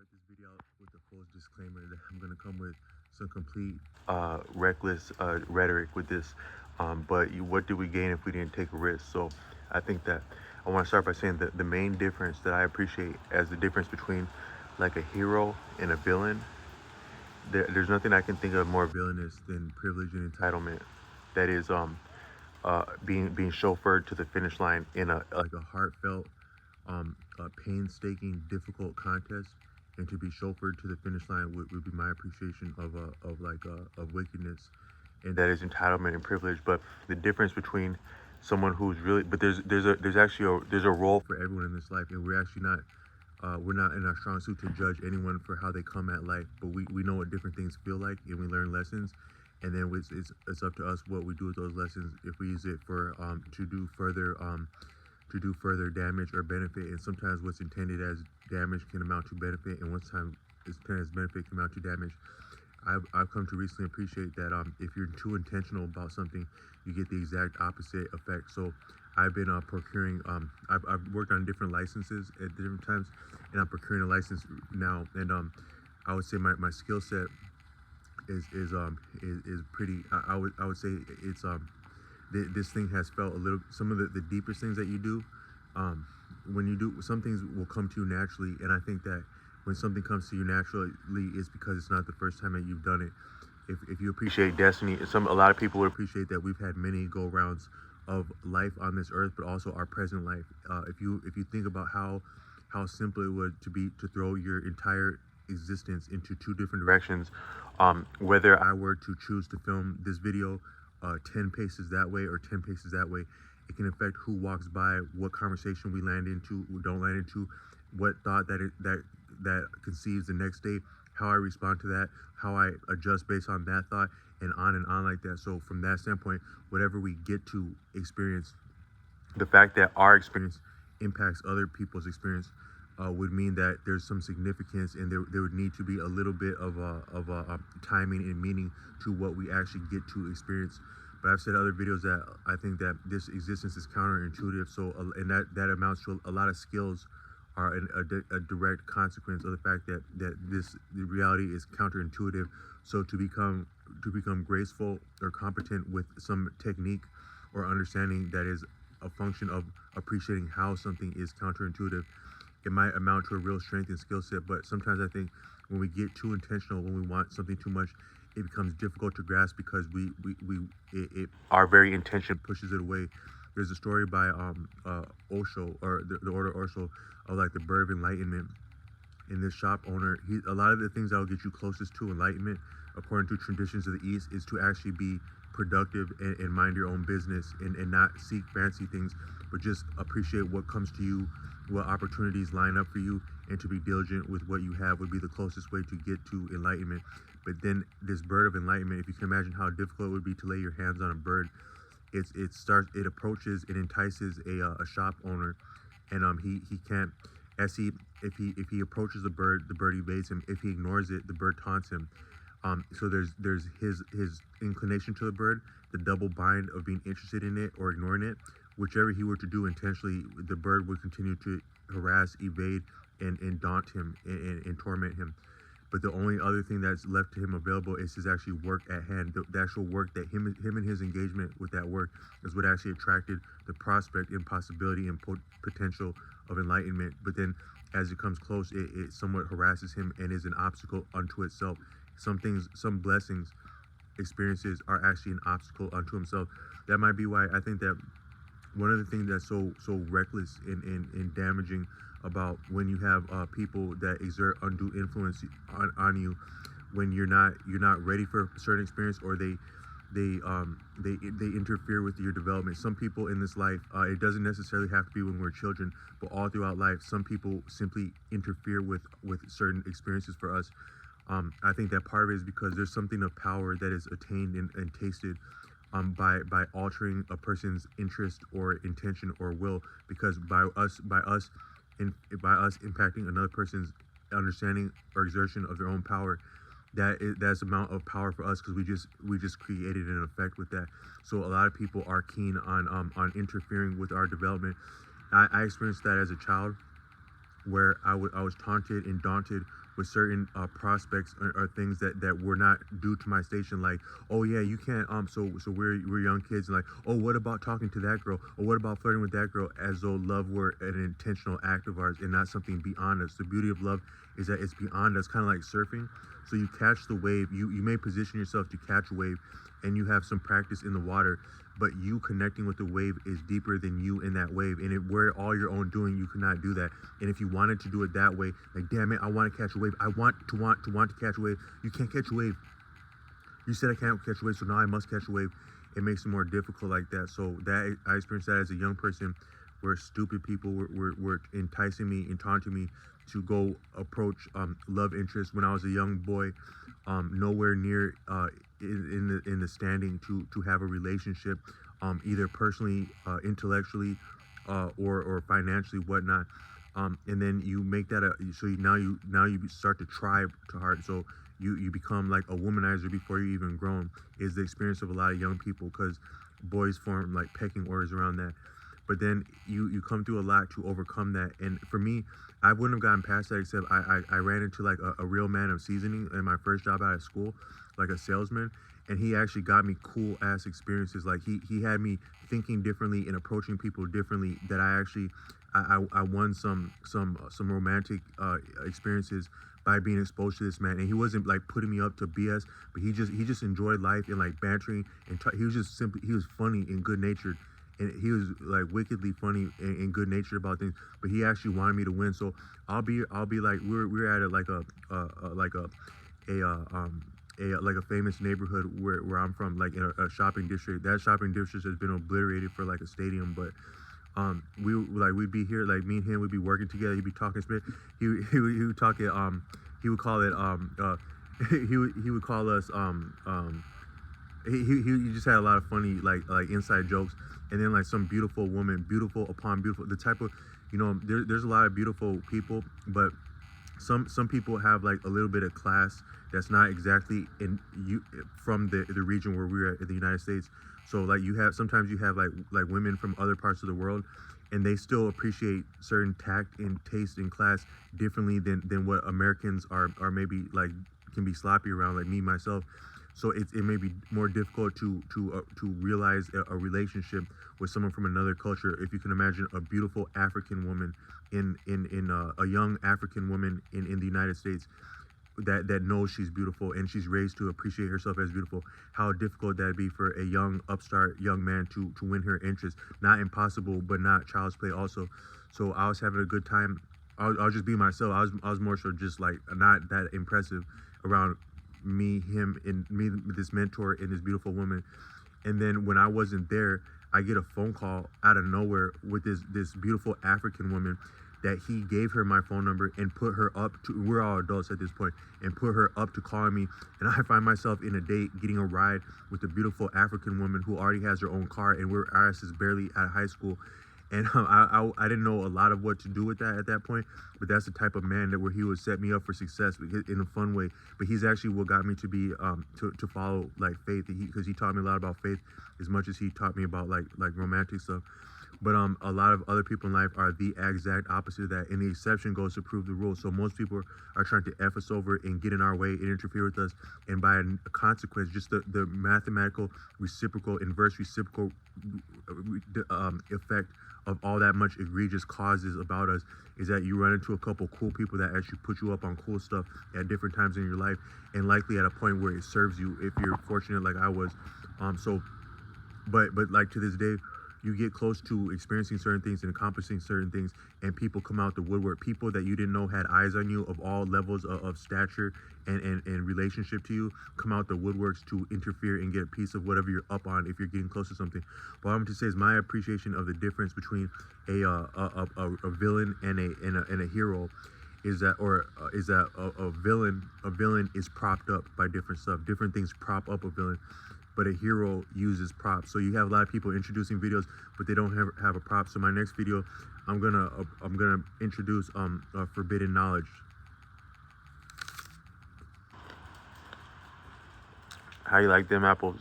start this video out with a full disclaimer that I'm going to come with some complete reckless rhetoric with this. What do we gain if we didn't take a risk? So I think that I want to start by saying that the main difference that I appreciate as the difference between like a hero and a villain, there's nothing I can think of more villainous than privilege and entitlement. That is being chauffeured to the finish line in a like a heartfelt, a painstaking, difficult contest, and to be chauffeured to the finish line would be my appreciation of wickedness, and that is entitlement and privilege. But the difference between someone who's really, but there's actually there's a role for everyone in this life, and we're not in our strong suit to judge anyone for how they come at life, but we know what different things feel like, and we learn lessons, and then it's up to us what we do with those lessons, if we use it for to do further damage or benefit. And sometimes what's intended as damage can amount to benefit, and once time is intended as benefit can amount to damage. I've come to recently appreciate that if you're too intentional about something, you get the exact opposite effect. So I've been procuring, I've worked on different licenses at different times, and I'm procuring a license now. And I would say my skill set is pretty. I would say it's this thing has felt a little. Some of the deepest things that you do, when you do some things will come to you naturally, and I think that when something comes to you naturally, it's because it's not the first time that you've done it. If you appreciate destiny, a lot of people would appreciate that we've had many go rounds of life on this earth, but also our present life. If you think about how simple it would to throw your entire existence into two different directions, whether I were to choose to film this video 10 paces that way or 10 paces that way, it can affect who walks by, what conversation we land into, don't land into, what thought that conceives the next day, how I respond to that, how I adjust based on that thought, and on like that. So from that standpoint, whatever we get to experience, the fact that our experience impacts other people's experience would mean that there's some significance, and there would need to be a little bit of timing and meaning to what we actually get to experience. But I've said in other videos that I think that this existence is counterintuitive. So and that amounts to a lot of skills are a direct consequence of the fact that the reality is counterintuitive. So to become graceful or competent with some technique or understanding that is a function of appreciating how something is counterintuitive, it might amount to a real strength and skill set. But sometimes I think when we get too intentional, when we want something too much, it becomes difficult to grasp because our very intention pushes it away. There's a story by Osho, or the order Osho, of like the bird of enlightenment. In this shop owner, a lot of the things that will get you closest to enlightenment, according to traditions of the East, is to actually be productive and mind your own business, and not seek fancy things, but just appreciate what comes to you, what opportunities line up for you, and to be diligent with what you have would be the closest way to get to enlightenment. But then this bird of enlightenment, if you can imagine how difficult it would be to lay your hands on a bird, it approaches and entices a shop owner, and he can't, as he if he approaches the bird evades him. If he ignores it, the bird taunts him. So there's his inclination to the bird, the double bind of being interested in it or ignoring it. Whichever he were to do intentionally, the bird would continue to harass, evade, and daunt him, and torment him. But the only other thing that's left to him available is his actual work at hand. The actual work that him and his engagement with that work is what actually attracted the prospect and possibility and potential of enlightenment. But then as it comes close, it somewhat harasses him and is an obstacle unto itself. Some things, some blessings, experiences are actually an obstacle unto himself. That might be why I think that one of the things that's so reckless and damaging about when you have people that exert undue influence on you, when you're not ready for a certain experience, or they interfere with your development. Some people in this life, it doesn't necessarily have to be when we're children, but all throughout life, some people simply interfere with certain experiences for us. I think that part of it is because there's something of power that is attained and tasted by altering a person's interest or intention or will, because by us impacting another person's understanding or exertion of their own power, that's amount of power for us, because we just created an effect with that. So a lot of people are keen on interfering with our development. I experienced that as a child. where I was taunted and daunted with certain prospects or things that were not due to my station. Like, oh yeah, you can't. So we're young kids, and like, oh, what about talking to that girl? Or what about flirting with that girl? As though love were an intentional act of ours and not something beyond us. The beauty of love is that it's beyond us, kind of like surfing. So you catch the wave. You may position yourself to catch a wave, and you have some practice in the water, but you connecting with the wave is deeper than you in that wave. And if we're all your own doing, you cannot do that. And if you wanted to do it that way, like, damn it, I want to catch a wave. I want to catch a wave. You can't catch a wave. You said I can't catch a wave, so now I must catch a wave. It makes it more difficult like that. So that I experienced that as a young person, where stupid people were enticing me and taunting me to go approach love interest when I was a young boy, nowhere near in the standing to have a relationship, either personally, intellectually, or financially, whatnot. And then you make that now you start to try to hard. So you become like a womanizer before you even grown, is the experience of a lot of young people, because boys form like pecking orders around that. But then you come through a lot to overcome that. And for me, I wouldn't have gotten past that, except I ran into like a real man of seasoning in my first job out of school, like a salesman. And he actually got me cool ass experiences. Like he had me thinking differently and approaching people differently, that I actually I won some romantic experiences by being exposed to this man. And he wasn't like putting me up to BS, but he just enjoyed life and like bantering, and he was just simply, he was funny and good natured, and he was like wickedly funny and good natured about things. But he actually wanted me to win. So I'll be like, we're at like a like a famous neighborhood where I'm from, like in a shopping district. That shopping district has been obliterated for like a stadium, but we'd be here, like me and him would be working together. He'd be talking Spanish. He would talk it, he would call it he would call us he just had a lot of funny like inside jokes. And then like some beautiful woman, beautiful upon beautiful, the type of, there's a lot of beautiful people, but some people have like a little bit of class that's not exactly in you from the region where we're at in the United States. So like sometimes you have like women from other parts of the world, and they still appreciate certain tact and taste and class differently than what Americans are maybe like, can be sloppy around, like me myself. So it may be more difficult to realize a relationship with someone from another culture. If you can imagine a beautiful African woman in a young African woman in the United States that knows she's beautiful and she's raised to appreciate herself as beautiful, how difficult that'd be for a young upstart young man to win her interest. Not impossible, but not child's play also. So I was having a good time. I'll just be myself. I was more so just like not that impressive around him, and me, this mentor and this beautiful woman. And then when I wasn't there, I get a phone call out of nowhere with this beautiful African woman, that he gave her my phone number and put her up to, we're all adults at this point, and put her up to calling me. And I find myself in a date getting a ride with a beautiful African woman who already has her own car, and our ass is barely at high school. And I didn't know a lot of what to do with that at that point, but that's the type of man that where he would set me up for success in a fun way. But he's actually what got me to be to follow like faith, because he taught me a lot about faith as much as he taught me about like romantic stuff. But a lot of other people in life are the exact opposite of that, and the exception goes to prove the rule. So most people are trying to F us over and get in our way and interfere with us, and by a consequence, just the mathematical inverse reciprocal effect of all that much egregious causes about us is that you run into a couple cool people that actually put you up on cool stuff at different times in your life, and likely at a point where it serves you if you're fortunate like I was. But like to this day, you get close to experiencing certain things and accomplishing certain things, and people come out the woodwork. People that you didn't know had eyes on you of all levels of stature and relationship to you come out the woodworks to interfere and get a piece of whatever you're up on if you're getting close to something. What I'm going to say is my appreciation of the difference between a villain and a hero is that a villain is propped up by different stuff. Different things prop up a villain, but a hero uses props. So you have a lot of people introducing videos, but they don't have a prop. So my next video, I'm gonna introduce forbidden knowledge. How you like them apples?